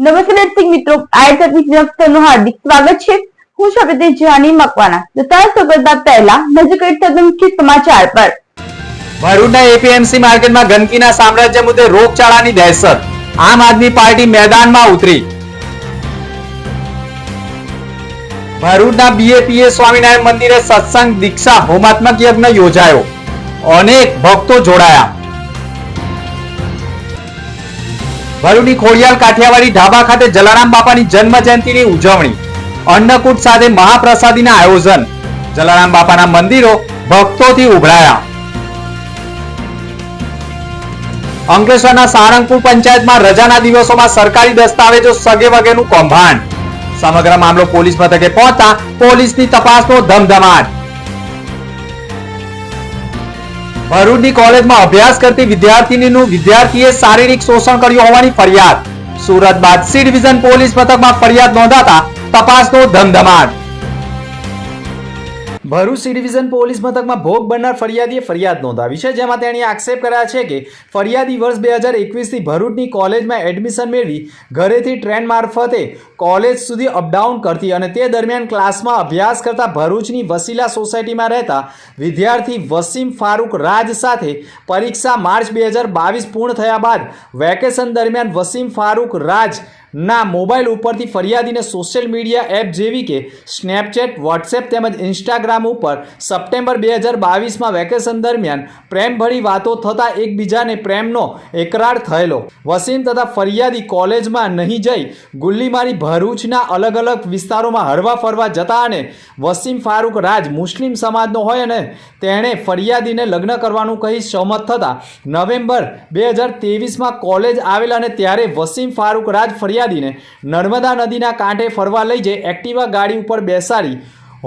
નમસ્તે દર્શક મિત્રો, આઈએસએફનું હાર્દિક સ્વાગત છે। હું છું પ્રદેશ જાની મકવાના। તો સૌપ્રથમ પહેલા નજર કરીએ તદ્દન મુખ્ય સમાચાર પર। ભરૂચના એપીએમસી માર્કેટમાં ગંદકીના સામ્રાજ્ય મુદ્દે રોગચાળાની દહેશત, આમ આદમી પાર્ટી મેદાનમાં ઉતરી। ભરૂચના બીએપીએ સ્વામિનારાયણ મંદિરે સત્સંગ દીક્ષા હોમાત્મક યજ્ઞ યોજાયો, અનેક ભક્તો જોડાયા। ભરૂચની ખોડિયાલ કાઠિયાવાડી ઢાબા ખાતે જલારામ બાપાની જન્મ જયંતિની ઉજવણી, અન્નકૂટ સાથે મહાપ્રસાદીના આયોજન, જલારામ બાપાના મંદિરો ભક્તોથી ઉભરાયા। અંકલેશ્વરના સારંગપુર પંચાયતમાં રજાના દિવસોમાં સરકારી દસ્તાવેજો સગે વગેનું કૌભાંડ, સમગ્ર મામલો પોલીસ મથકે પહોંચતા પોલીસની તપાસનો ધમધમાટ। ભરૂચની કોલેજમાં અભ્યાસ કરતી વિદ્યાર્થીનીનું વિદ્યાર્થીએ શારીરિક શોષણ કર્યું હોવાની ફરિયાદ, સુરત બાદ સી ડિવિઝન પોલીસ મથકમાં ફરિયાદ નોંધાતા તપાસનો ધમધમાટ। ભરૂચ સી ડિવિઝન પોલીસ મથકમાં ભોગ બનનાર ફરિયાદીએ ફરિયાદ નોંધાવી છે, જેમાં તેણે આક્ષેપ કર્યા છે કે ફરિયાદી વર્ષ 2021થી ભરૂચની કોલેજમાં એડમિશન મેળવી ઘરેથી ટ્રેન મારફતે કોલેજ સુધી અપડાઉન કરતી અને તે દરમિયાન ક્લાસમાં અભ્યાસ કરતા ભરૂચની વસીલા સોસાયટીમાં રહેતા વિદ્યાર્થી વસીમ ફારૂક રાજ સાથે પરીક્ષા માર્ચ 2022 પૂર્ણ થયા બાદ વેકેશન દરમિયાન વસીમ ફારૂક રાજ ના મોબાઈલ ઉપરથી ફરિયાદીને સોશિયલ મીડિયા એપ જેવી કે સ્નેપચેટ, વોટ્સએપ તેમજ ઇન્સ્ટાગ્રામ ઉપર સપ્ટેમ્બર 2022માં વેકેશન દરમિયાન પ્રેમભરી વાતો થતાં એકબીજાને પ્રેમનો એકરાર થયેલો। વસીમ તથા ફરિયાદી કોલેજમાં નહીં જઈ ગુલ્લીમારી ભરૂચના અલગ અલગ વિસ્તારોમાં હરવા ફરવા જતા અને વસીમ ફારૂક રાજ મુસ્લિમ સમાજનો હોય અને તેણે ફરિયાદીને લગ્ન કરવાનું કહી સહમત થતાં નવેમ્બર 2023માં કોલેજ આવેલા અને ત્યારે વસીમ ફારૂક રાજ ફરિયાદીને નર્મદા નદીના કાંઠે ફરવા લઈ જઈ એક્ટિવા ગાડી ઉપર બેસાડી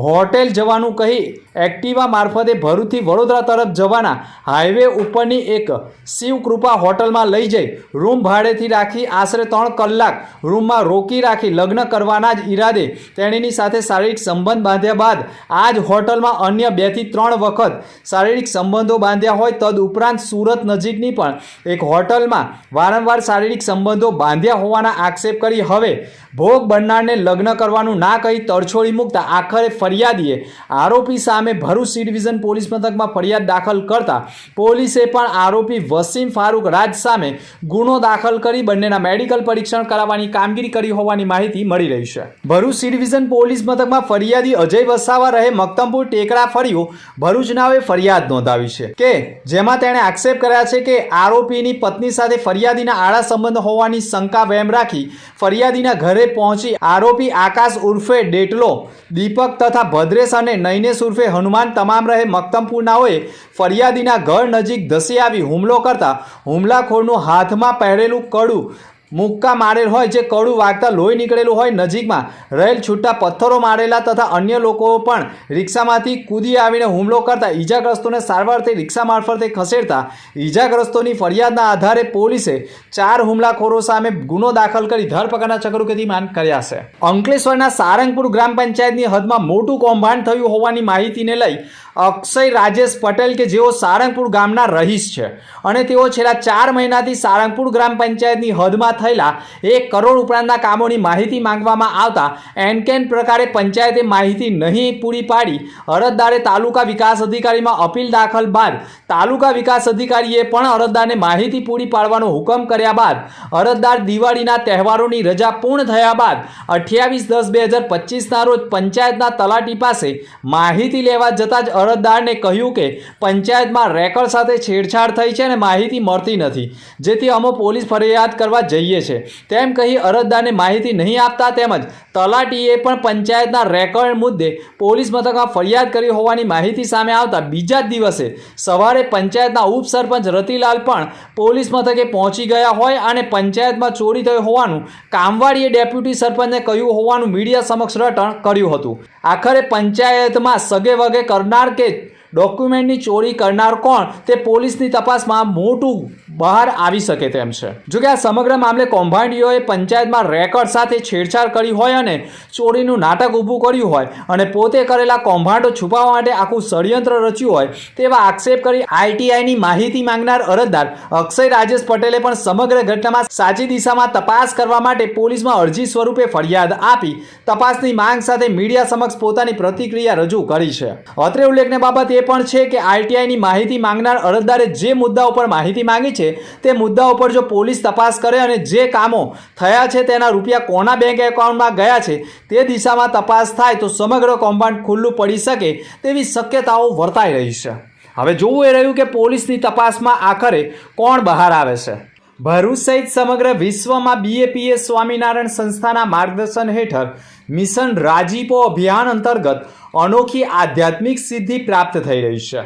હોટેલ જવાનું કહી એક્ટિવા મારફતે ભરૂચથી વડોદરા તરફ જવાના હાઈવે ઉપરની એક શિવકૃપા હોટલમાં લઈ જઈ રૂમ ભાડેથી રાખી આશરે 3 કલાક રૂમમાં રોકી રાખી લગ્ન કરવાના જ ઈરાદે તેણીની સાથે શારીરિક સંબંધ બાંધ્યા બાદ આ જ હોટલમાં અન્ય 2 થી 3 વખત શારીરિક સંબંધો બાંધ્યા હોય તદ ઉપરાંત સુરત નજીકની પણ એક હોટલમાં વારંવાર શારીરિક સંબંધો બાંધ્યા હોવાના આક્ષેપ કરી હવે ભોગ બનનારને લગ્ન કરવાનું ના કહી તડછોડી મૂકતા આખરે ફરિયાદીએ આરોપી સામે ભરૂચ સી ડિવિઝન પોલીસ મથકમાં ફરિયાદ દાખલ કરતા પોલીસે પણ આરોપી વસીમ ફારૂક રાજ સામે ગુનો દાખલ કરી બંનેના મેડિકલ પરીક્ષણ કરાવવાની કામગીરી કરી હોવાની માહિતી મળી રહી છે। ભરૂચ સી ડિવિઝન પોલીસ મથકમાં ફરિયાદી અજય વસાવા રહે મક્તમપુર ટેકરા ફર્યો ભરૂચનાઓએ ફરિયાદ નોંધાવી છે કે જેમાં તેણે આક્ષેપ કર્યા છે કે આરોપીની પત્ની સાથે ફરિયાદીના આડા સંબંધ હોવાની શંકા વહેમ રાખી ફરિયાદીના ઘરે પહોંચી આરોપી આકાશ ઉર્ફે ડેટલો, દીપક તથા ભદ્રેશ અને નૈનેશ ઉર્ફે હનુમાન તમામ રહે મક્તમપુરનાઓએ ફરિયાદીના ઘર નજીક ધસી આવી હુમલો કરતા હુમલાખોરનું હાથમાં પહેરેલું કડું મુક્કા મારેલ હોય, જે કડું વાગતા લોહી નીકળેલું હોય, નજીકમાં રહેલ છૂટા પથ્થરો મારેલા તથા અન્ય લોકો પણ રિક્ષામાંથી કૂદી આવીને હુમલો કરતા ઈજાગ્રસ્તોને સારવારથી રિક્ષા મારફતે ખસેડતા ઈજાગ્રસ્તોની ફરિયાદના આધારે પોલીસે 4 હુમલાખોરો સામે ગુનો દાખલ કરી ધરપકડના ચક્રુગતિમાન કર્યા છે। અંકલેશ્વરના સારંગપુર ગ્રામ પંચાયતની હદમાં મોટું કૌભાંડ થયું હોવાની માહિતીને લઈ અક્ષય રાજેશ પટેલ કે જેઓ સારંગપુર ગામના રહીશ છે અને તેઓ છેલ્લા 4 મહિનાથી સારંગપુર ગ્રામ પંચાયતની હદમાં થયેલા 1 કરોડ ઉપરાંતના કામોની માહિતી માંગવામાં આવતા એનકેન પ્રકારે પંચાયતે માહિતી નહીં પૂરી પાડી અરજદારે તાલુકા વિકાસ અધિકારીમાં અપીલ દાખલ બાદ તાલુકા વિકાસ અધિકારીએ પણ અરજદારને માહિતી પૂરી પાડવાનો હુકમ કર્યા બાદ અરજદાર દિવાળીના તહેવારોની રજા પૂર્ણ થયા બાદ 28/10/2025ના રોજ પંચાયતના તલાટી પાસે માહિતી લેવા જતાં જ અરજદારને કહ્યું કે પંચાયતમાં રેકર્ડ સાથે છેડછાડ થઈ છે અને માહિતી મળતી નથી, જેથી અમે પોલીસ ફરિયાદ કરવા જઈએ છીએ તેમ કહી અરજદારને માહિતી નહીં આપતા તેમજ તલાટીએ પણ પંચાયતના રેકર્ડ મુદ્દે પોલીસ મથકમાં ફરિયાદ કરી હોવાની માહિતી સામે આવતા બીજા જ દિવસે સવારે પંચાયતના ઉપસરપંચ રતિલાલ પણ પોલીસ મથકે પહોંચી ગયા હોય અને પંચાયતમાં ચોરી થઈ હોવાનું કામવાડીએ ડેપ્યુટી સરપંચને કહ્યું હોવાનું મીડિયા સમક્ષ રટણ કર્યું હતું। આખરે પંચાયતમાં સગે વગે કરનાર કે ડોક્યુમેન્ટની ચોરી કરનાર કોણ તે પોલીસની તપાસમાં મોટું બહાર આવી શકે તેમ છે. જોકે આ સમગ્ર મામલે કૌભાંડીઓએ પંચાયતમાં રેકર્ડ સાથે છેડછાડ કરી હોય અને ચોરીનું નાટક ઊભું કર્યું હોય અને પોતે કરેલા કૌભાંડો છુપાવવા માટે આખું ષડયંત્ર રચ્યું હોય તેવા આક્ષેપ કરી આઈટીઆઈની માહિતી માંગનાર અરજદાર અક્ષય રાજેશ પટેલે પણ સમગ્ર ઘટનામાં સાચી દિશામાં તપાસ કરવા માટે પોલીસમાં અરજી સ્વરૂપે ફરિયાદ આપી તપાસની માંગ સાથે મીડિયા સમક્ષ પોતાની પ્રતિક્રિયા રજૂ કરી છે. અત્રે ઉલ્લેખનીય બાબત એ પણ છે કે આઈટીઆઈની માહિતી માંગનાર અરજદારે જે મુદ્દા ઉપર માહિતી માંગી છે તે મુદ્દા ઉપર જો પોલીસ તપાસ કરે અને જે કામો થયા છે તેના રૂપિયા કોના બેંક એકાઉન્ટમાં ગયા છે તે દિશામાં તપાસ થાય તો સમગ્ર કૌભાંડ ખુલ્લું પડી શકે તેવી શક્યતાઓ વર્તાઈ રહી છે. હવે જોવું એ રહ્યું કે પોલીસની તપાસમાં આખરે કોણ બહાર આવે છે. ભરૂચ સહિત સમગ્ર વિશ્વમાં બીએપીએસ સ્વામિનારાયણ સંસ્થાના માર્ગદર્શન હેઠળ મિશન રાજીપો અભિયાન અંતર્ગત અનોખી આધ્યાત્મિક સિદ્ધિ પ્રાપ્ત થઈ રહી છે.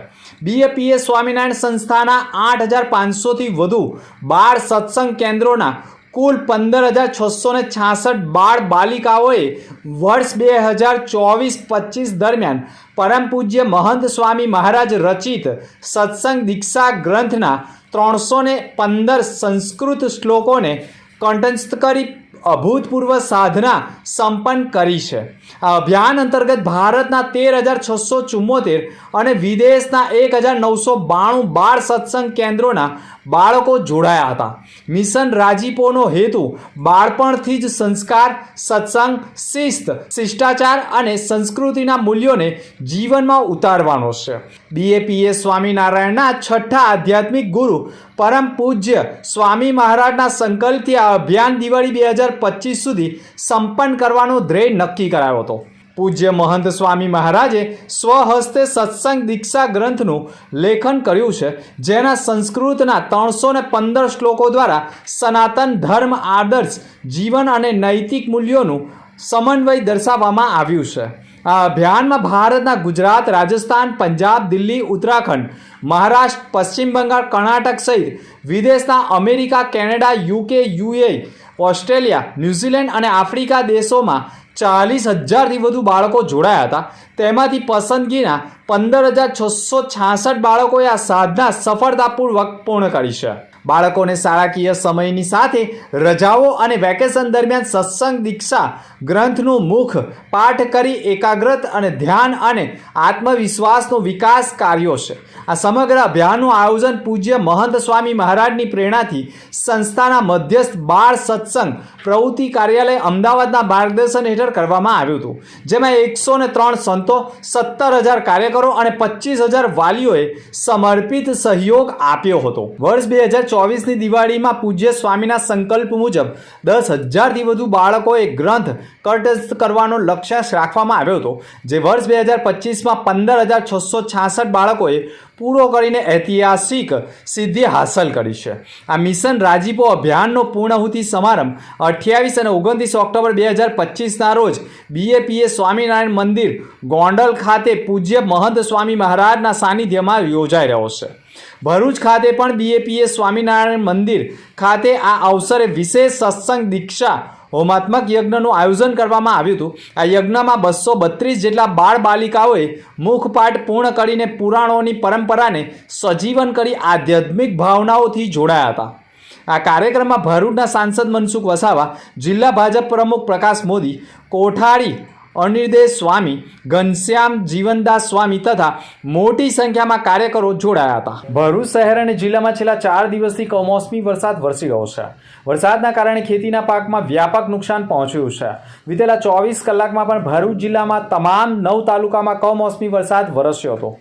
બીએપીએસ સ્વામિનારાયણ સંસ્થાના 8,500થી વધુ બાળ સત્સંગ કેન્દ્રોના કુલ 15,666 બાળ બાલિકાઓએ વર્ષ 2024-25 દરમિયાન પરમ પૂજ્ય મહંત સ્વામી મહારાજ રચિત સત્સંગ દીક્ષા ગ્રંથના 315 સંસ્કૃત શ્લોકોને કંઠસ્થ કરી અભૂતપૂર્વ સાધના સંપન્ન કરી છે. આ અભિયાન અંતર્ગત ભારતના 13,674 અને વિદેશના 1,992 બાળ સત્સંગ કેન્દ્રોના બાળકો જોડાયા હતા. મિશન રાજીપોનો હેતુ બાળપણથી જ સંસ્કાર, સત્સંગ, શિસ્ત, શિષ્ટાચાર અને સંસ્કૃતિના મૂલ્યોને જીવનમાં ઉતારવાનો છે. બીએપીએસ સ્વામિનારાયણના છઠ્ઠા આધ્યાત્મિક ગુરુ પરમ પૂજ્ય સ્વામી મહારાજના સંકલ્પથી આ અભિયાન દિવાળી 2025 સુધી સંપન્ન કરવાનો ધ્યેય નક્કી કરાયો હતો. પૂજ્ય મહંત સ્વામી મહારાજે સ્વહસ્તે સત્સંગ દીક્ષા ગ્રંથનું લેખન કર્યું છે, જેના સંસ્કૃતના 315 શ્લોકો દ્વારા સનાતન ધર્મ, આદર્શ જીવન અને નૈતિક મૂલ્યોનું સમન્વય દર્શાવવામાં આવ્યું છે. આ અભિયાનમાં ભારતના ગુજરાત, રાજસ્થાન, પંજાબ, દિલ્હી, ઉત્તરાખંડ, મહારાષ્ટ્ર, પશ્ચિમ બંગાળ, કર્ણાટક સહિત વિદેશના America, Canada, UK, UA, Australia, New Zealand અને આફ્રિકા દેશોમાં 40,000થી વધુ બાળકો જોડાયા હતા. તેમાંથી પસંદગીના 15,666 બાળકોએ આ સાધના સફળતાપૂર્વક પૂર્ણ કરી છે. બાળકોને શાળાકીય સમયની સાથે રજાઓ અને વેકેશન દરમિયાન સત્સંગ દીક્ષા ગ્રંથનું મુખ પાઠ કરી એકાગ્રત અને ધ્યાન અને આત્મવિશ્વાસનો વિકાસ કાર્યો છે. આ સમગ્ર અભિયાનનું આયોજન પૂજ્ય મહંત સ્વામી મહારાજની પ્રેરણાથી સંસ્થાના મધ્યસ્થ બાળ સત્સંગ પ્રવૃત્તિ કાર્યાલય અમદાવાદના માર્ગદર્શન હેઠળ કરવામાં આવ્યું હતું, જેમાં 103 સંતો, 17,000 કાર્યકરો અને 25,000 વાલીઓએ સમર્પિત સહયોગ આપ્યો હતો. વર્ષ 2024ની દિવાળીમાં પૂજ્ય સ્વામીના સંકલ્પ મુજબ 10,000થી વધુ બાળકોએ ગ્રંથ કંઠસ્થ કરવાનો લક્ષ્યાંક રાખવામાં આવ્યો હતો, જે વર્ષ 2025માં 15,666 બાળકોએ પૂરો કરીને ઐતિહાસિક સિદ્ધિ હાંસલ કરી છે. આ મિશન રાજીપો અભિયાનનો પૂર્ણાહુતિ સમારંભ 28 અને 29 ઓક્ટોબર 2025ના રોજ બીએપીએસ સ્વામિનારાયણ મંદિર, ગોંડલ ખાતે પૂજ્ય મહંત સ્વામી મહારાજના સાનિધ્યમાં યોજાઈ રહ્યો છે. ભરૂચ ખાતે પણ બીએપીએસ સ્વામિનારાયણ મંદિર ખાતે આ અવસરે વિશેષ સત્સંગ દીક્ષા હોમાત્મક યજ્ઞનું આયોજન કરવામાં આવ્યું હતું. આ યજ્ઞમાં 232 જેટલા બાળ બાલિકાઓએ મુખપાઠ પૂર્ણ કરીને પુરાણોની પરંપરાને સજીવન કરી આધ્યાત્મિક ભાવનાઓથી જોડાયા હતા. આ કાર્યક્રમમાં ભરૂચના સાંસદ મનસુખ વસાવા, જિલ્લા ભાજપ પ્રમુખ પ્રકાશ મોદી, કોઠારી અનિર્દેશ સ્વામી, ઘનશ્યામ જીવનદાસ સ્વામી તથા મોટી સંખ્યામાં કાર્યકરો જોડાયા હતા. ભરૂચ શહેર અને જિલ્લામાં છેલ્લા 4 દિવસથી કમોસમી વરસાદ વરસી રહ્યો છે. વરસાદના કારણે ખેતીના પાકમાં વ્યાપક નુકસાન પહોંચ્યું છે. વિતેલા 24 કલાકમાં પણ ભરૂચ જિલ્લામાં તમામ 9 તાલુકામાં કમોસમી વરસાદ વરસ્યો હતો.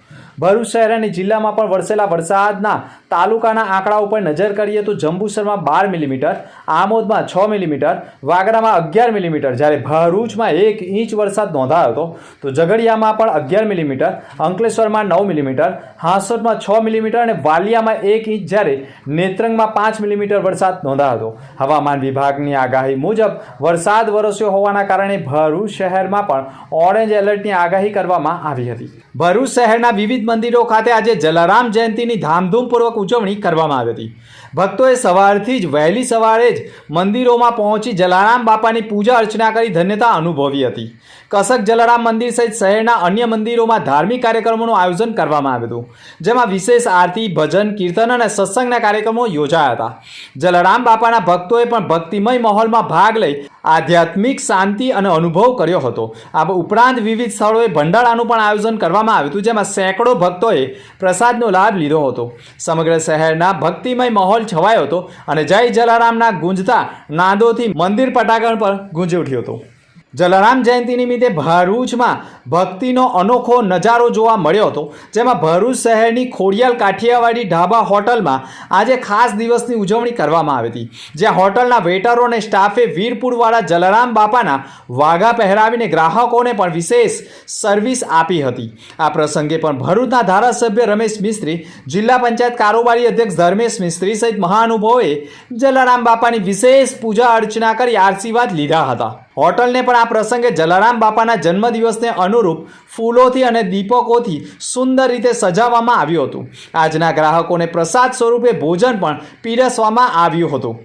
ભરૂચ શહેર અને જિલ્લામાં પણ વરસેલા વરસાદના તાલુકાના આંકડા ઉપર નજર કરીએ તો જંબુસરમાં 12 મિલીમીટર, આમોદમાં 6 મિલીમીટર, વાગરામાં 11 મિલીમીટર, જ્યારે ભરૂચમાં 1 ઇંચ વરસાદ નોંધાયો હતો. તો ઝઘડિયામાં પણ 11 મિલીમીટર, અંકલેશ્વરમાં 9 મિલીમીટર, હાંસોટમાં 6 મિલીમીટર અને વાલિયામાં 1 ઇંચ, જ્યારે નેત્રંગમાં 5 મિલીમીટર વરસાદ નોંધાયો હતો. હવામાન વિભાગની આગાહી મુજબ વરસાદ વરસ્યો હોવાના કારણે ભરૂચ શહેરમાં પણ ઓરેન્જ એલર્ટની આગાહી કરવામાં આવી હતી. ભરૂચ શહેરના વિવિધ વિવિધ મંદિરો ખાતે આજે જલારામ જયંતીની ધામધૂમપૂર્વક ઉજવણી કરવામાં આવી હતી. ભક્તોએ સવારથી જ વહેલી સવારે જ મંદિરોમાં પહોંચી જલારામ બાપાની પૂજા અર્ચના કરી ધન્યતા અનુભવી હતી. કસક જલારામ મંદિર સહિત શહેરના અન્ય મંદિરોમાં ધાર્મિક કાર્યક્રમોનું આયોજન કરવામાં આવ્યું હતું, જેમાં વિશેષ આરતી, ભજન, કીર્તન અને સત્સંગના કાર્યક્રમો યોજાયા હતા. જલારામ બાપાના ભક્તોએ પણ ભક્તિમય માહોલમાં ભાગ લઈ આધ્યાત્મિક શાંતિ અને અનુભવ કર્યો હતો. આ ઉપરાંત વિવિધ સ્થળોએ ભંડારાનું પણ આયોજન કરવામાં આવ્યું હતું, જેમાં સેંકડો ભક્તોએ પ્રસાદનો લાભ લીધો હતો. સમગ્ર શહેરના ભક્તિમય માહોલ છવાયો હતો અને જય જલારામના ગુંજતા નાદોથી મંદિર પટાંગણ પર ગુંજી ઉઠ્યું હતું. જલારામ જયંતિ નિમિત્તે ભરૂચમાં ભક્તિનો અનોખો નજારો જોવા મળ્યો હતો, જેમાં ભરૂચ શહેરની ખોડિયાલ કાઠિયાવાડી ઢાબા હોટલમાં આજે ખાસ દિવસની ઉજવણી કરવામાં આવી હતી, જ્યાં હોટલના વેટરો અને સ્ટાફે વીરપુરવાળા જલારામ બાપાના વાઘા પહેરાવીને ગ્રાહકોને પણ વિશેષ સર્વિસ આપી હતી. આ પ્રસંગે પણ ભરૂચના ધારાસભ્ય રમેશ મિસ્ત્રી, જિલ્લા પંચાયત કારોબારી અધ્યક્ષ ધર્મેશ મિસ્ત્રી સહિત મહાનુભાવોએ જલારામ બાપાની વિશેષ પૂજા અર્ચના કરી આશીર્વાદ લીધા હતા. હોટલને પણ આ પ્રસંગે જલારામ બાપાના જન્મદિવસને અનુરૂપ ફૂલોથી અને દીપકોથી સુંદર રીતે સજાવવામાં આવ્યું હતું. આજના ગ્રાહકોને પ્રસાદ સ્વરૂપે ભોજન પણ પીરસવામાં આવ્યું હતું.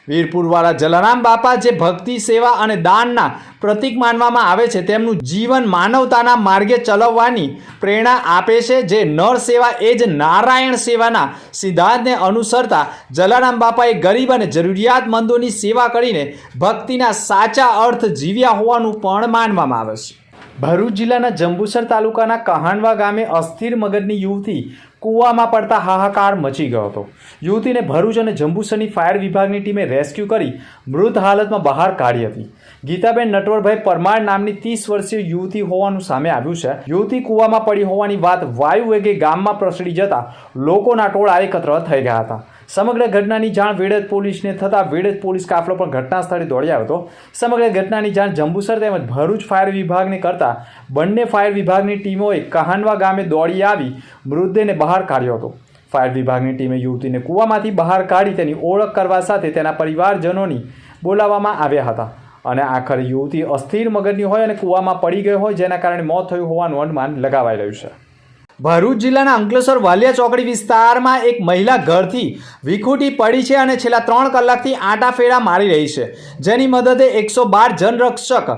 વીરપુરવાળા જલારામ બાપા જે ભક્તિ, સેવા અને દાનના પ્રતીક માનવામાં આવે છે, તેમનું જીવન માનવતાના માર્ગે ચલાવવાની પ્રેરણા આપે છે. જે નર સેવા એ જ નારાયણ સેવાના સિદ્ધાંતને અનુસરતા જલારામ બાપાએ ગરીબ અને જરૂરિયાતમંદોની સેવા કરીને ભક્તિના સાચા અર્થ જીવ્યા હોવાનું પણ માનવામાં આવે છે. ભરૂચ જિલ્લાના જંબુસર તાલુકાના કહાણવા ગામે અસ્થિર મગજની યુવતી કૂવામાં પડતા હાહાકાર મચી ગયો હતો. યુવતીને ભરૂચ અને જંબુસરની ફાયર વિભાગની ટીમે રેસ્ક્યુ કરી મૃત હાલતમાં બહાર કાઢી હતી. ગીતાબેન નટવરભાઈ પરમાર નામની 30 વર્ષીય યુવતી હોવાનું સામે આવ્યું છે. યુવતી કૂવામાં પડી હોવાની વાત વાયુ વેગે ગામમાં પ્રસરી જતા લોકોના ટોળા એકત્ર થઈ ગયા હતા. સમગ્ર ઘટનાની જાણ વેડજ પોલીસને થતાં વેડજ પોલીસ કાફલો પણ ઘટના સ્થળે દોડી આવ્યો હતો. સમગ્ર ઘટનાની જાણ જંબુસર તેમજ ભરૂચ ફાયર વિભાગને કરતા બંને ફાયર વિભાગની ટીમોએ કહાનવા ગામે દોડી આવી મૃતદેહને બહાર કાઢ્યો હતો. ફાયર વિભાગની ટીમે યુવતીને કૂવામાંથી બહાર કાઢી તેની ઓળખ કરવા સાથે તેના પરિવારજનોની બોલાવવામાં આવ્યા હતા અને આખરે યુવતી અસ્થિર મગજની હોય અને કૂવામાં પડી ગઈ હોય, જેના કારણે મોત થયું હોવાનું અનુમાન લગાવાઈ રહ્યું છે. ભરૂચ જિલ્લાના અંકલેશ્વર વાલિયા ચોકડી વિસ્તારમાં એક મહિલા ઘરથી વિખૂટી પડી છે અને છેલ્લા 3 કલાકથી આંટાફેરા મારી રહી છે, જેની મદદે 112 જનરક્ષક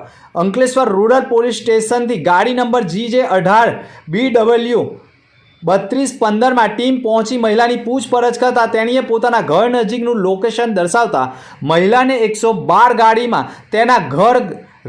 અંકલેશ્વર રૂરલ પોલીસ સ્ટેશનથી ગાડી નંબર GJ18 BW 3215માં ટીમ પહોંચી મહિલાની પૂછપરછ કરતા તેણીએ પોતાના ઘર નજીકનું લોકેશન દર્શાવતા મહિલાને 112 ગાડીમાં તેના ઘર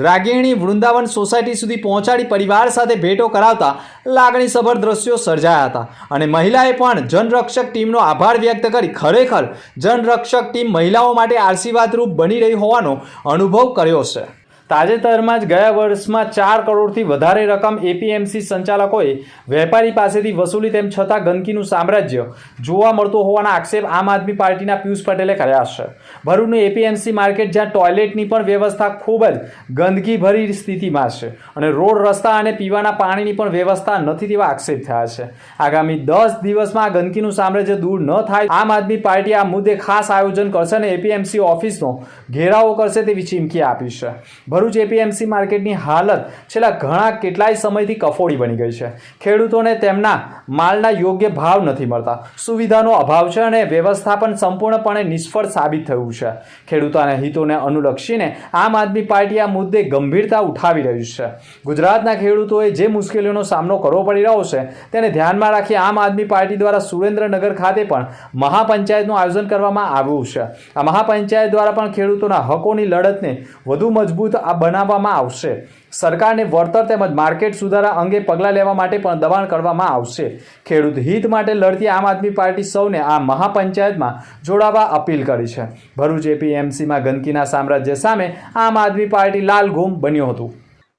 રાગીણી વૃંદાવન સોસાયટી સુધી પહોંચાડી પરિવાર સાથે ભેટો કરાવતા લાગણીસભર દ્રશ્યો સર્જાયા હતા અને મહિલાએ પણ જનરક્ષક ટીમનો આભાર વ્યક્ત કરી ખરેખર જનરક્ષક ટીમ મહિલાઓ માટે આશીર્વાદરૂપ બની રહી હોવાનો અનુભવ કર્યો છે. તાજેતરમાં જ ગયા વર્ષમાં 4 કરોડથી વધારે રકમ APMC સંચાલકોએ વેપારી પાસેથી વસૂલી, તેમ છતાં ગંદકીનું સામ્રાજ્ય જોવા મળતું હોવાના આક્ષેપ આમ આદમી પાર્ટીના પિયુષ પટેલે કર્યા છે. ભરૂચનું APMC માર્કેટ, જ્યાં ટોયલેટની પણ વ્યવસ્થા ખૂબ જ ગંદકીભરી સ્થિતિમાં છે અને રોડ, રસ્તા અને પીવાના પાણીની પણ વ્યવસ્થા નથી તેવા આક્ષેપ થયા છે. આગામી 10 દિવસમાં આ ગંદકીનું સામ્રાજ્ય દૂર ન થાય, આમ આદમી પાર્ટી આ મુદ્દે ખાસ આયોજન કરશે અને APMC ઓફિસનો ઘેરાવો કરશે તેવી ચીમકી આપી છે. ભરૂચ APMC માર્કેટની હાલત છેલ્લા કેટલાય સમયથી કફોડી બની ગઈ છે. ખેડૂતોને તેમના માલના યોગ્ય ભાવ નથી મળતા, સુવિધાનો અભાવ છે અને વ્યવસ્થાપન સંપૂર્ણપણે નિષ્ફળ સાબિત થયું છે. ખેડૂતોના હિતોને અનુલક્ષીને આમ આદમી પાર્ટી આ મુદ્દે ગંભીરતા ઉઠાવી રહ્યું છે. ગુજરાતના ખેડૂતોએ જે મુશ્કેલીઓનો સામનો કરવો પડી રહ્યો છે તેને ધ્યાનમાં રાખી આમ આદમી પાર્ટી દ્વારા સુરેન્દ્રનગર ખાતે પણ મહાપંચાયતનું આયોજન કરવામાં આવ્યું છે. આ મહાપંચાયત દ્વારા પણ ખેડૂતોના હકોની લડતને વધુ મજબૂત બનાવવામાં આવશે. સરકારને વળતર તેમજ માર્કેટ સુધારા અંગે પગલાં લેવા માટે પણ દબાણ કરવામાં આવશે. ખેડૂત હિત માટે લડતી આમ આદમી પાર્ટી સૌને આ મહાપંચાયતમાં જોડાવા અપીલ કરી છે. ભરૂચ APMCમાં ગંદકીના સામ્રાજ્ય સામે આમ આદમી પાર્ટી લાલઘૂમ બન્યું હતું.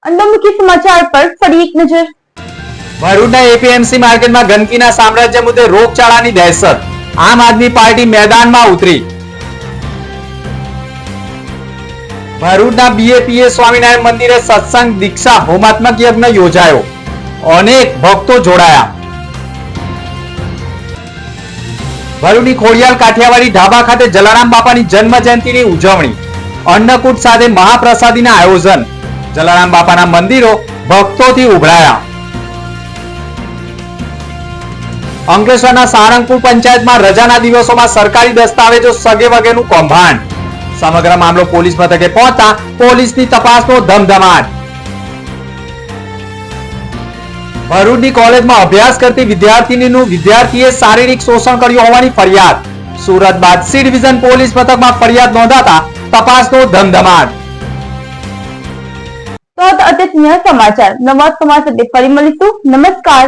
અંદરમુખી સમાચાર પર ફરી એક નજર. ભરૂચના APMC માર્કેટમાં ગંદકીના સામ્રાજ્ય મુદ્દે રોગચાળાની દહેશત, આમ આદમી પાર્ટી મેદાનમાં ઉતરી. ભરૂચના BAPA સ્વામિનારાયણ મંદિરે સત્સંગ, દીક્ષા, હોમાત્મક યજ્ઞ યોજાયો. અનેક ભક્તો જોડાયા. ભરૂચની ખોડિયાલ કાઠિયાવાડી ઢાબા ખાતે જલારામ બાપાની જન્મ જયંતિની ઉજવણી, અન્નકૂટ સાથે મહાપ્રસાદીના આયોજન. જલારામ બાપાના મંદિરો ભક્તોથી ઉભરાયા. અંકલેશ્વરના સાળંગપુર પંચાયતમાં રજાના દિવસોમાં સરકારી દસ્તાવેજો સગે વગેનું કૌભાંડ. સમગ્ર મામલો પોલીસ મથકે પહોંચતા પોલીસની તપાસનો ધમધમાટ. ભરૂચની કોલેજમાં અભ્યાસ કરતી વિદ્યાર્થીનીનું વિદ્યાર્થીએ શારીરિક શોષણ કર્યું હોવાની ફરિયાદ. સુરત બાદ સી ડિવિઝન પોલીસ મથકમાં ફરિયાદ નોંધાતા તપાસનો ધમધમાટ. તો અદ્યતન સમાચાર નવા સમાચાર ફરી મળીશું. નમસ્કાર.